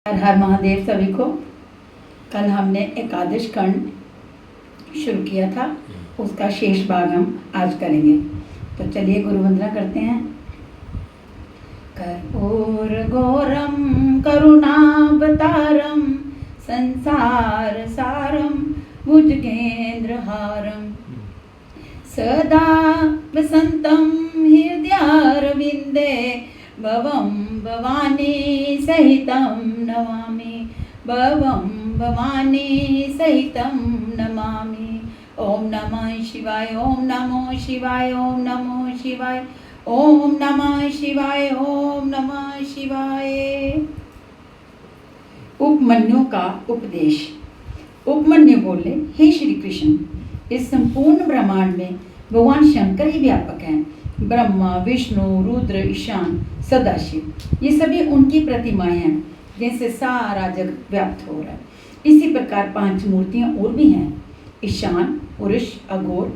हर हर महादेव सभी को। कल हमने एकादश खंड शुरू किया था, उसका शेष भाग हम आज करेंगे। तो चलिए गुरु वंदना करते हैं। कर्पूर घोरम करुणावतारम संसार सारम भुजगेंद्रहारम सदा वसंतम हृदयारविंदे भवं भवानी सहितं नमामि भवं भवानी सहितं नमामि। ओम नमः शिवाय ओम नमो शिवाय ओम नमो शिवाय ओम नमः शिवाय ओम नमः शिवाय। उपमन्यु का उपदेश। उपमन्यु बोले, हे श्री कृष्ण, इस संपूर्ण ब्रह्मांड में भगवान शंकर ही व्यापक हैं। ब्रह्मा, विष्णु, रुद्र, ईशान, सदाशिव, ये सभी उनकी प्रतिमाएं हैं जिनसे सारा जगत व्याप्त हो रहा है। इसी प्रकार 5 मूर्तियां और भी हैं। ईशान, पुरुष, अघोर,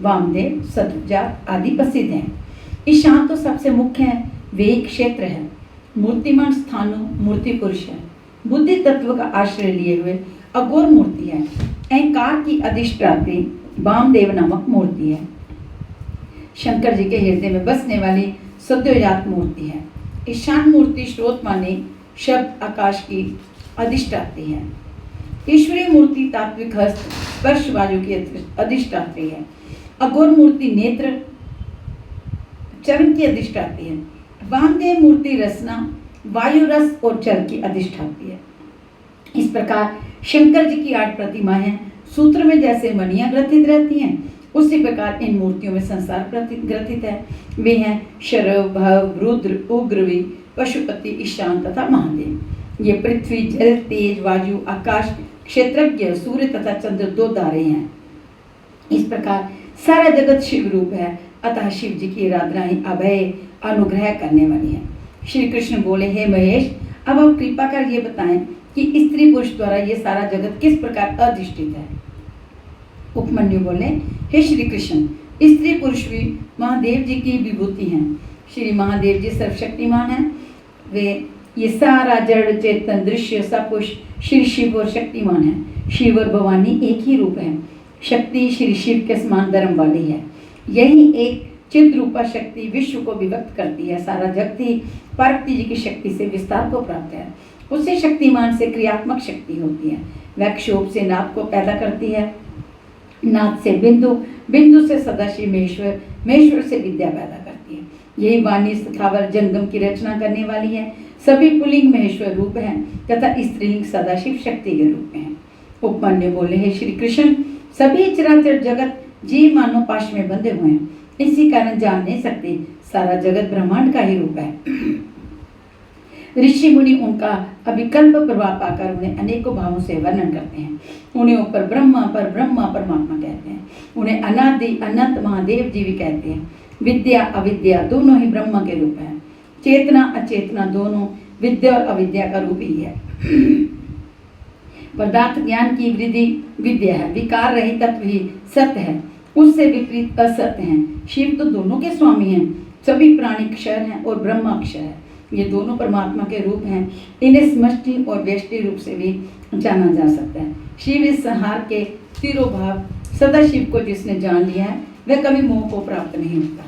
वामदेव, सतजात आदि प्रसिद्ध हैं। ईशान तो सबसे मुख्य है, वे एक क्षेत्र है। मूर्तिमान स्थानु मूर्ति पुरुष है। बुद्धि तत्व का आश्रय लिए हुए अघोर मूर्ति है। अहंकार की अधिष्ठात्री वामदेव नामक मूर्ति है। शंकर जी के हृदय में बसने वाली सद्योजात मूर्ति है। ईशान मूर्ति स्रोत माने शब्द आकाश की अधिष्ठात्री है। ईश्वरीय मूर्ति तात्विक हस्त स्पर्श वायु की अधिष्ठात्री है। अघोर मूर्ति नेत्र चरण की अधिष्ठात्री है। वामदेव मूर्ति रसना वायु रस और जल की अधिष्ठात्री है। इस प्रकार शंकर जी की 8 प्रतिमाएं हैं। सूत्र में जैसे मणियां ग्रथित रहती हैं, उसी प्रकार इन मूर्तियों में संसार ग्रथित है। वे हैं शरव, भव, रुद्र, उग्रवी, पशुपति, ईशान तथा महादेव। ये पृथ्वी, जल, तेज, वायु, आकाश, क्षेत्रज्ञ, सूर्य तथा चंद्र 2 तारे हैं। इस प्रकार सारा जगत शिव रूप है। अतः शिव जी की आराधना ही अभय अनुग्रह करने वाली है। श्री कृष्ण बोले, हे महेश, अब आप कृपा कर ये बताएं कि स्त्री पुरुष द्वारा ये सारा जगत किस प्रकार अधिष्ठित है। उपमन्यु बोले, हे श्री कृष्ण, स्त्री पुरुष भी महादेव जी की विभूति हैं। श्री महादेव जी सर्वशक्तिमान हैं। वे ये सारा जड़ चेतन दृश्य सब कुछ श्री शिव और शक्तिमान है। शिव और भवानी एक ही रूप है। शक्ति श्री शिव के समान धर्म वाली है। यही एक चिद रूपा शक्ति विश्व को विभक्त करती है। सारा जगत ही पार्वती जी की शक्ति से विस्तार को प्राप्त है। उससे शक्तिमान से क्रियात्मक शक्ति होती है। वह क्षोभ से नाद को पैदा करती है, नाद से बिंदु, बिंदु से सदाशिव महेश्वर, महेश्वर से विद्या पैदा करती है। यही वाणी स्थावर जंगम की रचना करने वाली है। सभी पुल्लिंग महेश्वर रूप हैं तथा स्त्रीलिंग सदाशिव शक्ति के रूप में है। उपमन्यु बोले, हे श्री कृष्ण, सभी चराचर जगत जीव मानव पाश में बंधे हुए हैं। इसी कारण जान नहीं सकते सारा जगत ब्रह्मांड का ही रूप है। ऋषि मुनि उनका अभिकल्प प्रभाव पाकर उन्हें अनेकों भावों से वर्णन करते हैं। उन्हें ऊपर ब्रह्मा पर ब्रह्मा परमात्मा कहते हैं। उन्हें अनादि अनंत महादेव जी भी कहते हैं। विद्या अविद्या दोनों ही ब्रह्मा के रूप हैं। चेतना अचेतना दोनों विद्या और अविद्या का रूप ही है। पदार्थ ज्ञान की वृद्धि विद्या है। विकार रहित तत्व ही सत्य है, उससे विपरीत असत्य है। शिव तो दोनों के स्वामी हैं। सभी प्राणी क्षर हैं और ब्रह्मा अक्षर है। ये दोनों परमात्मा के रूप हैं। इन्हें समष्टि और व्यष्टि रूप से भी जाना जा सकता है। शिव इस संहार के तिरोभाव सदाशिव को जिसने जान लिया है, वह कभी मोह को प्राप्त नहीं होता।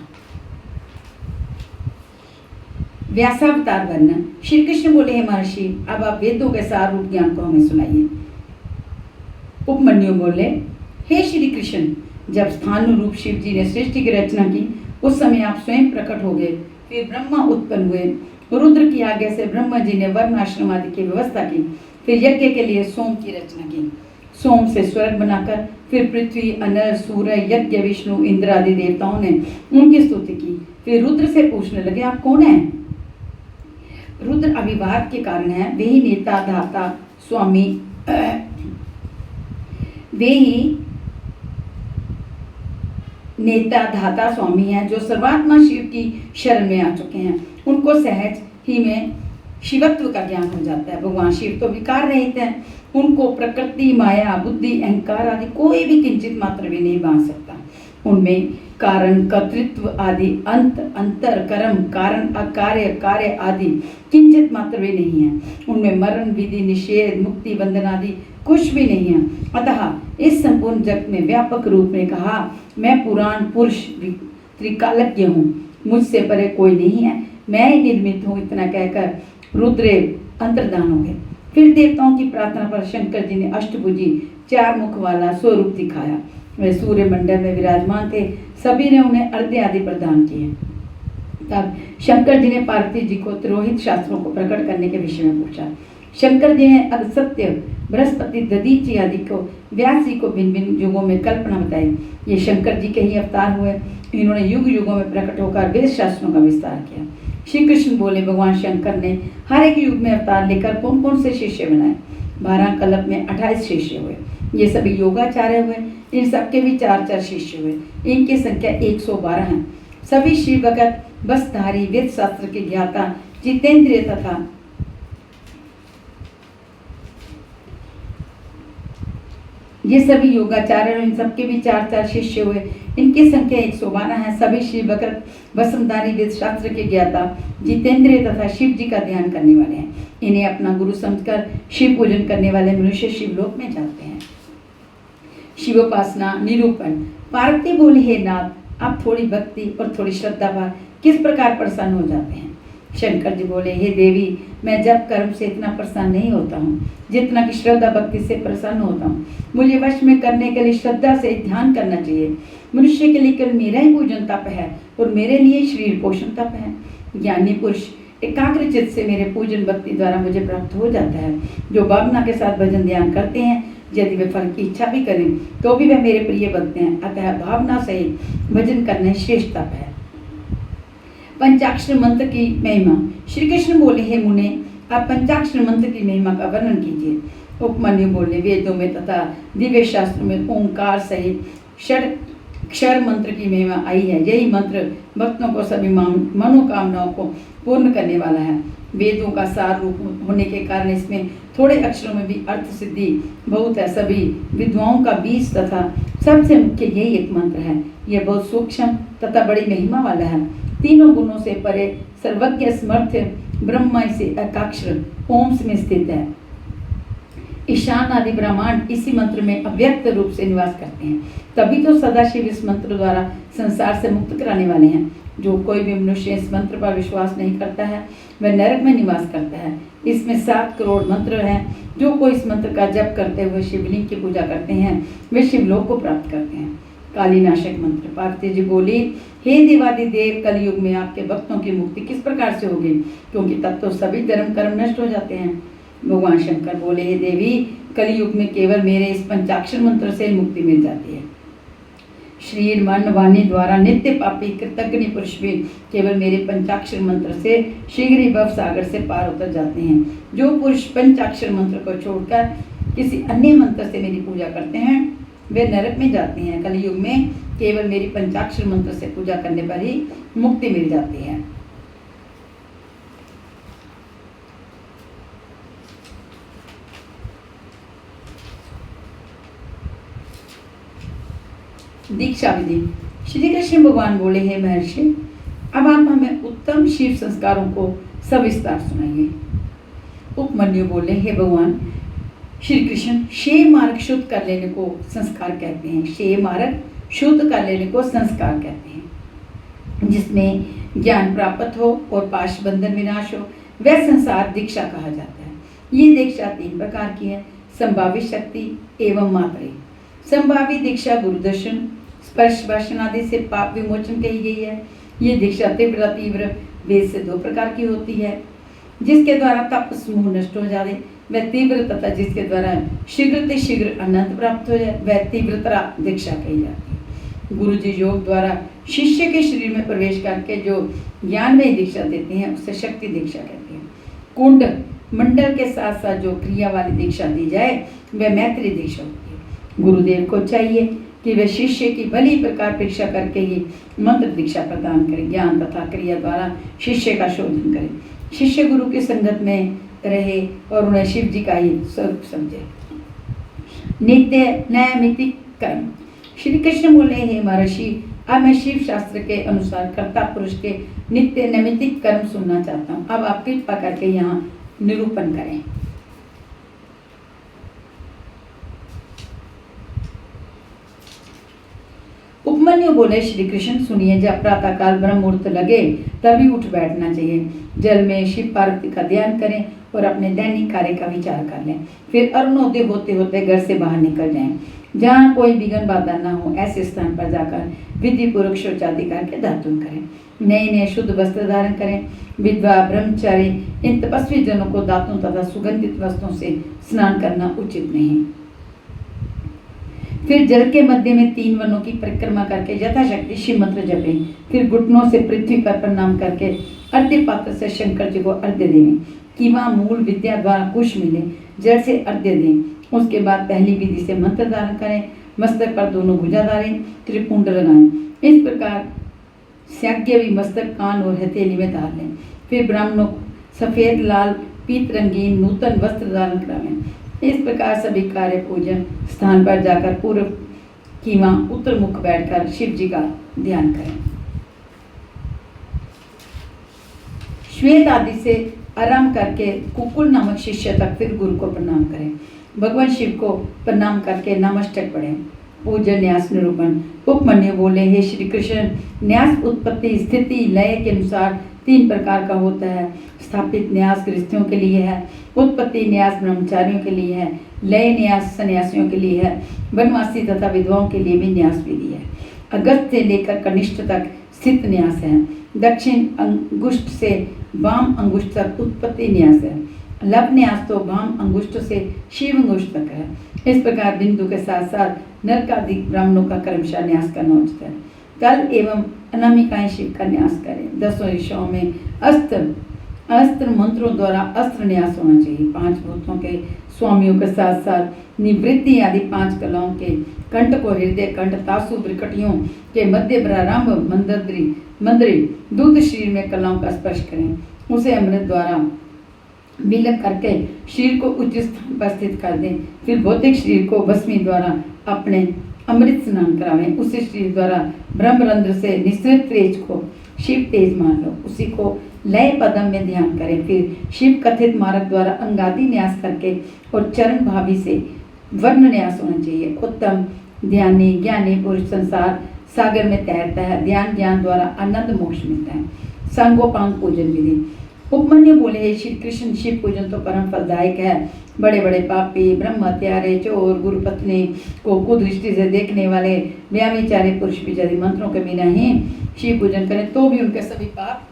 व्यासावतार वर्णन। श्री कृष्ण बोले, हे महर्षि, अब आप वेदों के सार रूप ज्ञान को हमें सुनाइए। उपमन्यु बोले, हे श्री कृष्ण, जब स्थानु रूप शिव जी ने सृष्टि की रचना की, उस समय आप स्वयं प्रकट हो गए। फिर ब्रह्मा उत्पन्न हुए। रुद्र की आज्ञा से ब्रह्मा जी ने वर्ण आश्रम आदि की व्यवस्था की। फिर यज्ञ के लिए सोम की रचना की। सोम से स्वर्ग बनाकर फिर पृथ्वी, अनल, सूर्य, यज्ञ, विष्णु, इंद्र आदि देवताओं ने उनकी स्तुति की। फिर रुद्र से पूछने लगे, आप कौन हैं? रुद्र अभिवाद के कारण है। वे ही नेता धाता स्वामी, वे ही नेता धाता स्वामी हैं जो सर्वात्मा शिव की शरण में आ चुके हैं। उनको सहज ही में शिवत्व का ज्ञान हो जाता है। भगवान शिव तो विकार रहित हैं। उनको प्रकृति, माया, बुद्धि, अहंकार आदि कोई भी किंचित मात्र भी नहीं बांध सकता। उनमें कारण कर्तृत्व आदि, अंत अंतर, कर्म कारण, अकार्य कार्य आदि किंचित मात्र भी नहीं है। उनमें मरण, विधि, निषेध, मुक्ति, बंधन आदि कुछ भी नहीं है। अतः इस संपूर्ण जगत में व्यापक रूप में कहा, मैं पुराण पुरुष त्रिकालज्ञ हूँ, मुझसे परे कोई नहीं है, मैं ही निर्मित हूँ। इतना कहकर रुद्रदेव अंतर्धान हो गए। फिर देवताओं की प्रार्थना पर शंकर जी ने अष्टभुजी 4 मुख वाला स्वरूप दिखाया। वे सूर्य मंडल में विराजमान थे। सभी ने उन्हें अर्घ्य आदि प्रदान किए। तब शंकर जी ने पार्वती जी को तिरोहित शास्त्रों को प्रकट करने के विषय में पूछा। शंकर जी ने अगस्त्य, बृहस्पति, दधीचि आदि को, व्यास जी को भिन्न भिन्न युगों में कल्पना बताई। ये शंकर जी के ही अवतार हुए। इन्होंने युग युगों में प्रकट होकर वेद शास्त्रों का विस्तार किया। श्री कृष्ण बोले, भगवान शंकर ने हर एक युग में अवतार लेकर कौन कौन से शिष्य बनाए? 12 कल्प में 28 शिष्य हुए। ये सभी योगाचार्य हुए। इन सबके भी 4 शिष्य हुए। इनकी संख्या 112 है। सभी शिव भगत, बसधारी, वेद शास्त्र के ज्ञाता, जितेंद्रिय तथा ये सभी योगाचार्य, इन सबके भी 4 शिष्य हुए। इनकी संख्या 112 है। सभी शिव भगत, बसंधारी, वेद शास्त्र के ज्ञाता, जितेंद्रिय तथा शिव जी का ध्यान करने वाले हैं। इन्हें अपना गुरु समझकर शिव पूजन करने वाले मनुष्य शिवलोक में जाते हैं। शिवोपासना निरूपण। पार्वती बोली, हे नाथ, आप थोड़ी भक्ति और थोड़ी श्रद्धा पर किस प्रकार प्रसन्न हो जाते हैं? शंकर जी बोले, हे देवी, मैं जब कर्म से इतना प्रसन्न नहीं होता हूँ जितना कि श्रद्धा भक्ति से प्रसन्न होता हूँ। मुझे वश में करने के लिए श्रद्धा से ध्यान करना चाहिए। मनुष्य के लिए केवल मेरा ही पूजन तप है और मेरे लिए शरीर पोषण तप है। ज्ञानी पुरुष एकाग्र चित्त से मेरे पूजन भक्ति द्वारा मुझे प्राप्त हो जाता है। जो भावना के साथ भजन ध्यान करते हैं, यदि वे फल की इच्छा भी करें तो भी वे मेरे प्रिय भक्त हैं। अतः भावना सहित भजन करना श्रेष्ठ तप है। पंचाक्षर मंत्र की महिमा। श्री कृष्ण बोले, हे मुने, आप पंचाक्षर मंत्र की महिमा का वर्णन कीजिए। उपमन्यु बोले, वेदों में तथा दिव्य शास्त्र में ओंकार सहित क्षर मंत्र की महिमा आई है। यही मंत्र भक्तों को सभी मनोकामनाओं को पूर्ण करने वाला है। वेदों का सार रूप होने के कारण इसमें थोड़े अक्षरों में भी अर्थ सिद्धि बहुत है। सभी विद्वाओं का बीज तथा सबसे मुख्य यही एक मंत्र है। यह बहुत सूक्ष्म तथा बड़ी महिमा वाला है। तीनों गुणों से परे सर्वज्ञ समर्थ ब्रह्मा से एकाक्षर ओम में स्थित है। ईशान आदि ब्रह्मांड इसी मंत्र में अव्यक्त रूप से निवास करते हैं। तभी तो सदाशिव इस मंत्र द्वारा संसार से मुक्त कराने वाले हैं। जो कोई भी मनुष्य इस मंत्र पर विश्वास नहीं करता है वह नरक में निवास करता है। इसमें 7 करोड़ मंत्र हैं। जो कोई इस मंत्र का जप करते हुए शिवलिंग की पूजा करते हैं वे शिवलोक को प्राप्त करते हैं। कालीनाशक मंत्र। पार्वती जी बोली, हे देवादिदेव, कलयुग में आपके भक्तों की मुक्ति किस प्रकार से होगी? क्योंकि तब तो सभी धर्म कर्म नष्ट हो जाते हैं। भगवान शंकर बोले, हे देवी, कलयुग में केवल मेरे इस पंचाक्षर मंत्र से मुक्ति मिल जाती है। शरीर मन वाणी द्वारा नित्य पापी कृतज्ञ पुरुष भी केवल मेरे पंचाक्षर मंत्र से शीघ्र ही भव सागर से पार उतर जाते हैं। जो पुरुष पंचाक्षर मंत्र को छोड़कर किसी अन्य मंत्र से मेरी पूजा करते हैं वे नरक में जाते हैं। कलयुग में केवल मेरी पंचाक्षर मंत्र से पूजा करने पर ही मुक्ति मिल जाती है। दीक्षा विधि। श्री कृष्ण भगवान बोले, हे महर्षि, अब आप हमें उत्तम शिव संस्कारों को सविस्तार सुनाइए। उपमन्यु बोले, हे भगवान श्री कृष्ण, शेय मार्ग शुद्ध कर लेने को संस्कार कहते हैं। शेय मार्ग शुद्ध कर लेने को संस्कार कहते हैं। जिसमें ज्ञान प्राप्त हो और पाश बंधन विनाश हो वह संसार दीक्षा कहा जाता है। ये दीक्षा 3 प्रकार की है, संभावित शक्ति एवं मात्रे। संभावित दीक्षा गुरुदर्शन, स्पर्श भाषण आदि से पाप विमोचन कही गई है। ये दीक्षा तीव्र वेद से 2 प्रकार की होती है। जिसके द्वारा तप समूह नष्ट हो जाए वह तीव्र, तथा जिसके द्वारा शीघ्र शीघ्र अनंत प्राप्त हो जाए वह तीव्रतरा दीक्षा कही जाती है। गुरु जी योग द्वारा शिष्य के शरीर में प्रवेश करके जो ज्ञानमय दीक्षा देते हैं उसे शक्ति दीक्षा कहते हैं। कुंड मंडल के साथ साथ जो क्रिया वाली दीक्षा दी जाए वह मैत्री दीक्षा होती है। गुरुदेव को चाहिए कि वे शिष्य की भली प्रकार परीक्षा करके ही मंत्र दीक्षा प्रदान करें। ज्ञान तथा क्रिया द्वारा शिष्य का शोधन करें। शिष्य गुरु की संगत में रहे और उन्हें शिव जी का ही स्वरूप समझे। नित्य नैमित्तिक कर्म। श्री कृष्ण बोले, हे महर्षि, अब मैं शिव शास्त्र के अनुसार कर्ता पुरुष के नित्य नैमित्तिक कर्म सुनना चाहता हूँ। अब आप कृपा करके यहाँ निरूपण करें। उपमन्यु बोले, श्री कृष्ण सुनिए, जब प्रातः काल ब्रह्म मुहूर्त लगे तभी उठ बैठना चाहिए। जल में शिव पार्वती का ध्यान करें और अपने दैनिक कार्य का विचार कर लें। फिर अरुणोदय होते होते घर से बाहर निकल जाएं। जहाँ कोई विघ्न बाधा न हो ऐसे स्थान पर जाकर विधि पूर्वक शौचादि करके दातुन करें। नए नए शुद्ध वस्त्र धारण करें। विधवा, ब्रह्मचारी इन तपस्वी जनों को दातुन तथा सुगंधित वस्त्रों से स्नान करना उचित नहीं। फिर जल के मध्य में 3 वनों की परिक्रमा करके यथाशक्ति शिव मंत्र जपें। फिर घुटनों से पृथ्वी पर प्रणाम करके अर्घ्य पात्र से शंकर जी को अर्घ्य दें। कीमा मूल विद्या द्वारा कुश मिले, जल से अर्घ्य दें। उसके बाद पहली विधि से मंत्र धारण करें। मस्तक पर दोनों भुजा धारें, त्रिपुंड लगाएं। इस प्रकार स्याग्य भी मस्तक, कान और हथेली में धार लें। फिर ब्राह्मणों को सफेद, लाल, पीत रंगीन नूतन वस्त्र धारण करावें। इस प्रकार सभी कार्य पूजन स्थान पर जाकर पूर्व कीमा उत्तर मुख बैठकर शिव जी का ध्यान करें। श्वेत आदि से आराम करके कुकुल नामक शिष्य तक फिर गुरु को प्रणाम करें। भगवान शिव को प्रणाम करके नमस्तक पढ़ें। पूजन न्यास निरूपण। उपमन्यु बोले, हे श्री कृष्ण, न्यास उत्पत्ति, स्थिति, लय के अनुसार 3 प्रकार का होता है। स्थापित न्यास गृहस्थियों के लिए है, उत्पत्ति न्यास ब्रह्मचारियों के लिए है, लय न्यास सन्यासियों के लिए है, वनवासी तथा विधवाओं के लिए भी न्यास विधि है। अगस्त से लेकर कनिष्ठ तक स्थित न्यास है। दक्षिण अंगुष्ठ से वाम अंगुष्ठ तक उत्पत्ति न्यास है। लव न्यास तो वाम अंगुष्ठ से शिव अंगुष्ठ तक है। इस प्रकार बिंदु के साथ साथ नरकादिक ब्राह्मणों का क्रमशः न्यास करना उचित है। कल एवं अनामिकाएं शिव का न्यास करें। 10 ऋषियों में अस्त्र मंत्रों द्वारा अस्त्र न्यास होना चाहिए। 5 भूतों के स्वामियों के साथ साथ निवृत्ति आदि 5 कलाओं के कंठ को हृदय कंठ, तासु ब्रिकटियों के मध्य प्रारंभ, मंदरी दूध शरीर में कलाओं का स्पर्श करें। उसे अमृत द्वारा विलक करके शरीर को उच्च स्थान पर स्थित कर दें। फिर भौतिक शरीर को भस्मी द्वारा अपने अमृत स्नान करावें। उसी शरीर द्वारा ब्रह्मरंध्र से निःसृत तेज को शिव तेज मान लो। उसी को लय पदम में ध्यान करें। फिर शिव कथित मार्ग द्वारा अंगादि न्यास करके और चरण भावी से वर्ण न्यास होना चाहिए। उत्तम ध्यानी ज्ञानी पुरुष संसार सागर में तैरता है। ध्यान ज्ञान द्वारा आनंद मोक्ष मिलता है। सांगोपांग पूजन विधि। उपमन्यु बोले, हे श्री कृष्ण, शिव पूजन तो परम फलदायक है। बड़े बड़े पापी, ब्रह्म हत्यारे, चोर, गुरु पत्नी को कुदृष्टि से देखने वाले, व्याभिचारी पुरुष भी यदि मंत्रों के बिना ही शिव पूजन करें तो भी उनके सभी पाप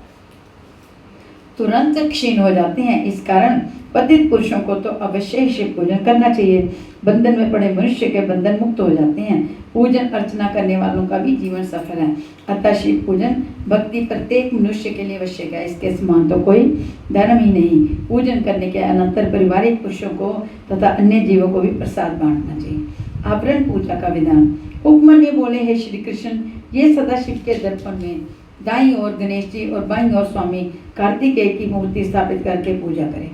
तुरंत क्षीण हो जाते हैं। इस कारण पतित पुरुषों को तो अवश्य ही शिव पूजन करना चाहिए। बंधन में पड़े मनुष्य के बंधन मुक्त हो जाते हैं। पूजन अर्चना करने वालों का भी जीवन सफल है। अतः शिव पूजन भक्ति प्रत्येक मनुष्य के लिए आवश्यक है। इसके समान तो कोई धर्म ही नहीं। पूजन करने के अनंतर पारिवारिक पुरुषों को तथा अन्य जीवों को भी प्रसाद बांटना चाहिए। आवरण पूजा का विधान। उपमन्यु बोले, हे श्री कृष्ण, ये सदाशिव के दर्पण में दाईं ओर गणेश जी और बाईं ओर स्वामी कार्तिकेय की मूर्ति स्थापित करके पूजा करें।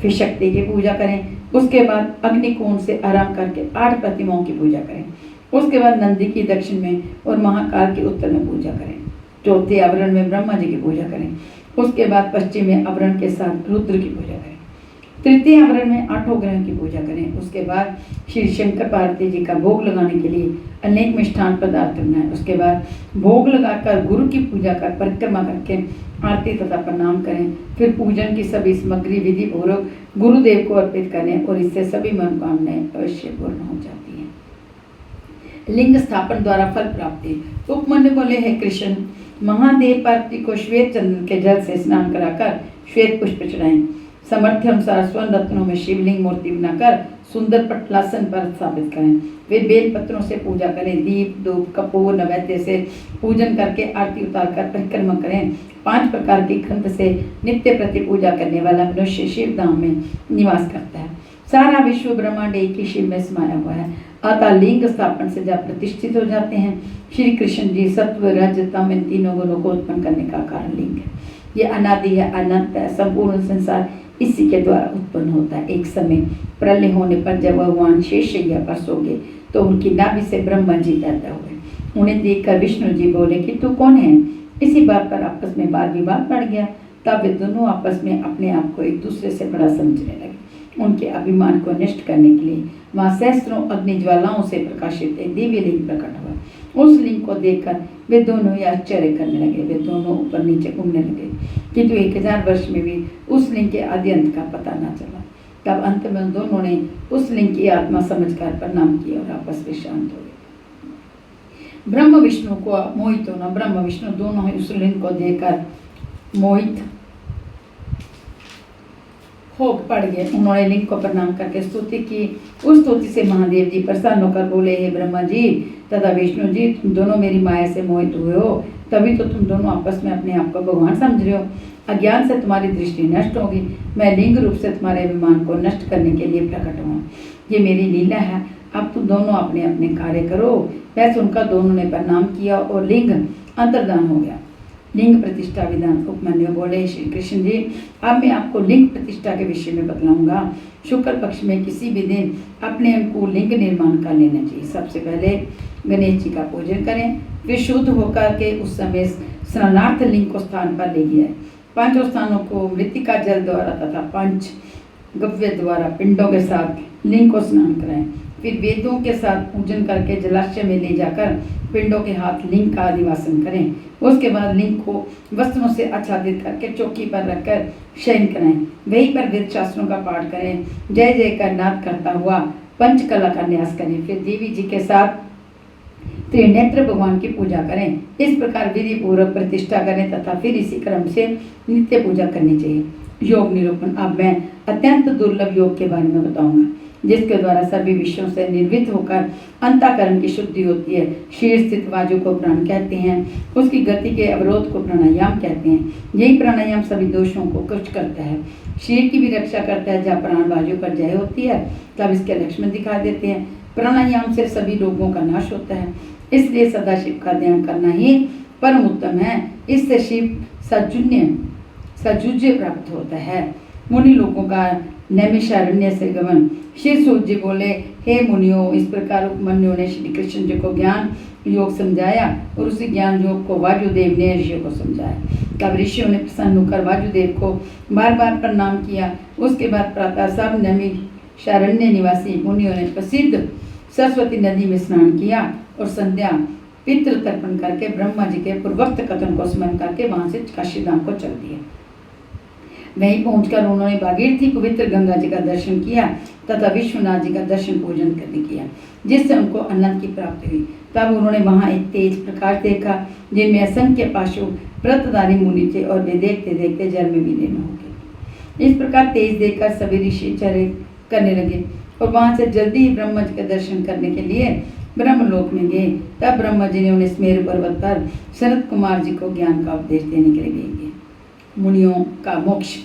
फिर शक्ति की पूजा करें। उसके बाद अग्निकुंड से आराम करके 8 प्रतिमाओं की पूजा करें। उसके बाद नंदी की दक्षिण में और महाकाल की उत्तर में पूजा करें। चौथे आवरण में ब्रह्मा जी की पूजा करें। उसके बाद पश्चिम में आवरण के साथ रुद्र की पूजा करें। तृतीय आवरण में 8 ग्रहों की पूजा करें। उसके बाद श्री शंकर पार्वती जी का भोग लगाने के लिए अनेक मिष्ठान पदार्थ बनाएं। उसके बाद भोग लगाकर गुरु की पूजा कर परिक्रमा करके आरती तथा प्रणाम करें। फिर पूजन की सभी सामग्री विधि पूर्वक गुरुदेव को अर्पित करें और इससे सभी मनोकामनाएं अवश्य पूर्ण हो जाती हैं। लिंग स्थापन द्वारा फल प्राप्ति। उपमन्यु बोले, हे कृष्ण, महादेव पार्वती को श्वेत चंदन के जल से स्नान कराकर श्वेत पुष्प चढ़ाएं। समर्थ्य अनुसार स्वर्ण रत्नों में शिवलिंग मूर्ति बनाकर सुंदर पटलासन पर स्थापित करें। वे बेल पत्रों से पूजा करें। दीप, धूप, कपूर, नैवेद्य से पूजन करके आरती उतारकर परिक्रमा करें। 5 प्रकार की ग्रंथ से नित्य प्रति पूजा करने वाला मनुष्य शिव धाम में निवास करता है। सारा विश्व ब्रह्मांड एक ही शिव में समाया हुआ है। अतः लिंग स्थापन से जब प्रतिष्ठित हो जाते हैं, श्री कृष्ण जी सत्व रज तम इन तीनों गुणों को उत्पन्न करने का कारण लिंग है। ये अनादि है, अनंत है। संपूर्ण संसार इसी के द्वारा उत्पन्न होता है। एक समय प्रलय होने पर जब भगवान शेषशय्या पर सो गए तो उनकी नाभि से ब्रह्मा जी पैदा हुए। उन्हें देखकर विष्णु जी बोले कि तू कौन है। इसी बात पर आपस में वाद विवाद बढ़ गया। तब वे दोनों आपस में अपने आप को एक दूसरे से बड़ा समझने लगे। उनके अभिमान को नष्ट करने के लिए वहाँ सहस्त्रों अग्नि ज्वालाओं से प्रकाशित एक दिव्य लिंग प्रकट हुआ। उस लिंग को देखकर वे दोनों ही आश्चर्य करने लगे। वे दोनों ऊपर नीचे घूमने लगे, किंतु 1000 वर्ष में भी उस लिंग के आदि अंत का पता न चला। तब अंत में दोनों ने उस लिंग की आत्मा समझकर प्रणाम किया और आपस में शांत हो गए। ब्रह्म विष्णु को मोहित होना, ब्रह्म विष्णु दोनों ही उस लिंग को देखकर मोहित हो पड़ गए। उन्होंने लिंग को प्रणाम करके स्तुति की। उस स्तुति से महादेव जी प्रसन्न होकर बोले, हे ब्रह्मा जी तथा विष्णु जी, तुम दोनों मेरी माया से मोहित हुए हो, तभी तो तुम दोनों आपस में अपने आप को भगवान समझ रहे हो। अज्ञान से तुम्हारी दृष्टि नष्ट होगी। मैं लिंग रूप से तुम्हारे अभिमान को नष्ट करने के लिए प्रकट हुआ। ये मेरी लीला है। अब तुम दोनों अपने अपने कार्य करो। वह सुनकर दोनों ने प्रणाम किया और लिंग अंतर्धान हो गया। लिंग प्रतिष्ठा विधान। उपमन्यु बोले, श्री कृष्ण जी, अब मैं आपको लिंग प्रतिष्ठा के विषय में बतलाऊंगा। शुक्ल पक्ष में किसी भी दिन अपने अनुकूल लिंग निर्माण कर लेना चाहिए। सबसे पहले गणेश जी का पूजन करें, फिर शुद्ध होकर के उस समय स्नानार्थ लिंग को स्थान पर ले गया। 5 स्थानों को मृतिका जल द्वारा तथा 5 गव्य द्वारा पिंडों के साथ लिंग को स्नान कराएं। फिर वेदों के साथ पूजन करके जलाशय में ले जाकर पिंडों के हाथ लिंग का अधिवासन करें। उसके बाद लिंग को वस्त्रों से आच्छादित करके चौकी पर रखकर शयन कराएं। वहीं पर वेद शास्त्रों का पाठ करें। जय जय का नाद करता हुआ पंचकला का न्यास करें। फिर देवी जी के साथ त्रिनेत्र भगवान की पूजा करें। इस प्रकार विधि पूर्वक प्रतिष्ठा करें तथा फिर इसी क्रम से नित्य पूजा करनी चाहिए। योग निरूपण। अब मैं अत्यंत दुर्लभ योग के बारे में बताऊंगा, जिसके द्वारा सभी विषयों से निर्वृत्त होकर अंतःकरण की शुद्धि होती है। शीर स्थित वायु को प्राण कहते हैं। उसकी गति के अवरोध को प्राणायाम कहते हैं। यही प्राणायाम सभी दोषों को कुछ करता है। शीर की भी रक्षा करता है। जहाँ प्राण वायु पर जय होती है तब इसके लक्ष्मण दिखाई देते हैं। प्राणायाम से सभी रोगों का नाश होता है। इसलिए सदाशिव का ध्यान करना ही परम उत्तम है। इससे शिव साजुज्य प्राप्त होता है। मुनि लोगों का नैमिषारण्य से गमन। श्री सूत जी बोले, हे मुनियों, इस प्रकार उपमन्यु ने श्री कृष्ण जी को ज्ञान योग समझाया और उसी ज्ञान योग को वायुदेव ने ऋषियों को समझाया। तब ऋषियों ने प्रसन्न होकर वायुदेव को बार बार प्रणाम किया। उसके बाद प्रातः सब नैमिषारण्य निवासी मुनियों ने प्रसिद्ध सरस्वती नदी में स्नान किया और संध्या पितृ तर्पण करके ब्रह्मा जी के पूर्वोक्त कथन को स्मरण करके वहां से काशीधाम को चल दिए। वहीं पहुंचकर उन्होंने भागीरथी पवित्र गंगा जी का दर्शन किया तथा विश्वनाथ जी का दर्शन पूजन किया, जिससे उनको आनंद की प्राप्ति हुई। तब उन्होंने वहां एक तेज प्रकाश देखा, जिनमें असंख्य पाशु व्रतधारी मुनि थे और वे देखते देखते जल में विलीन हो गए। इस प्रकार तेज देखकर सभी ऋषि चर्य करने लगे और वहां से जल्दी ही ब्रह्मा जी के दर्शन करने के लिए ब्रह्मलोक में गए। तब ब्रह्मा जी ने उन्हें स्मेरु पर्वत पर सनत कुमार जी को ज्ञान का उपदेश देने के लिए भेज दिया। मुनियों का मोक्ष।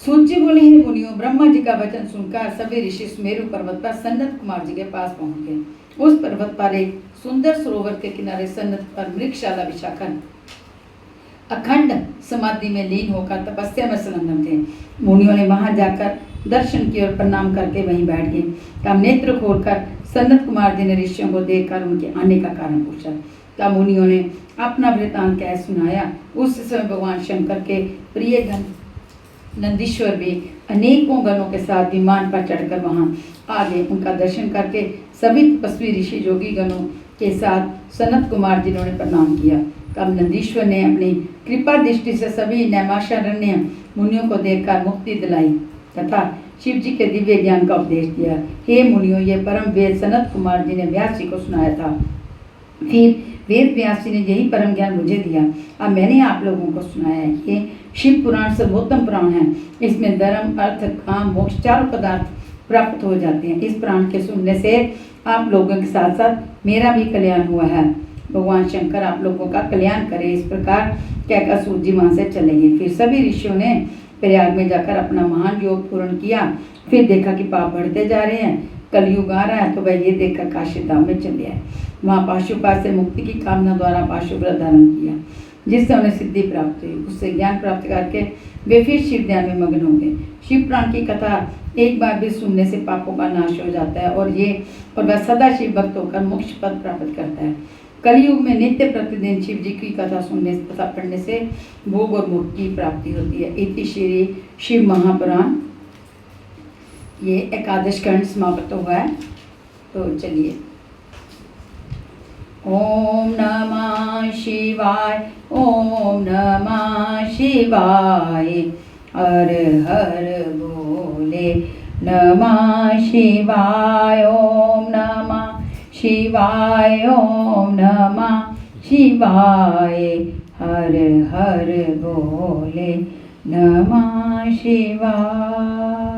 सूत जी बोले, हे मुनियों, ब्रह्मा जी का वचन सुनकर सभी ऋषि स्मेरु पर्वत पर सनत कुमार जी के पास पहुंच गए। उस पर्वत पर एक सुंदर सरोवर के किनारे सनत पर मृगशाला बिछाकर अखंड समाधि में लीन होकर तपस्या में संलग्न थे। मुनियों ने वहां जाकर दर्शन किए और प्रणाम करके वहीं बैठ गए। तब नेत्र खोलकर सनत कुमार जी ने ऋषियों को देखकर उनके आने का कारण पूछा। तब मुनियों ने अपना वृतांत कह सुनाया। उस समय भगवान शंकर के प्रिय गण नंदीश्वर भी अनेकों गणों के साथ विमान पर चढ़कर वहां आ गए। उनका दर्शन करके सभी तपस्वी ऋषि योगी गणों के साथ सनत कुमार जी ने प्रणाम किया। तब नंदीश्वर ने अपनी कृपा दृष्टि से सभी नैमिषारण्य मुनियों को देखकर मुक्ति दिलाई तथा शिव जी के दिव्य ज्ञान का उपदेश दिया। हे मुनियों, ये परम वेद सनत कुमार जी ने व्यास जी को सुनाया था। फिर वेद व्यास जी ने यही परम ज्ञान मुझे दिया। अब मैंने आप लोगों को सुनाया है। ये शिव पुराण सर्वोत्तम पुराण है। इसमें धर्म, अर्थ, काम, मोक्ष चारों पदार्थ प्राप्त हो जाते हैं। इस पुराण के सुनने से आप लोगों के साथ साथ मेरा भी कल्याण हुआ है। भगवान शंकर आप लोगों का कल्याण करे। इस प्रकार कहकर सूत जी वहां से चले गए। फिर सभी ऋषियों ने प्रयाग में जाकर अपना महान योग पूर्ण किया। फिर देखा कि पाप बढ़ते जा रहे हैं, कलयुग आ रहा है, तो वह ये देखकर काशी धाम में चले आए। वहाँ पाशुपात से मुक्ति की कामना द्वारा पाशुव्रत धारण किया, जिससे उन्हें सिद्धि प्राप्त हुई। उससे ज्ञान प्राप्त करके वे फिर शिव ध्यान में मग्न हो गए। शिव पुराण की कथा एक बार भी सुनने से पापों का नाश हो जाता है और वह सदा शिव भक्त होकर मोक्ष पद प्राप्त करता है। कलयुग में नित्य प्रतिदिन शिव जी की कथा सुनने तथा पढ़ने से भोग और मोक्ष की प्राप्ति होती है। इति श्री शिव महापुराण। ये एकादश खंड समाप्त हुआ है। तो चलिए, ओम नमः शिवाय, ओम नमः शिवाय, हर हर बोले नमः शिवाय, ओम नमः शिवाय, ओम नमः शिवाय, हर हर बोले नमः शिवाय।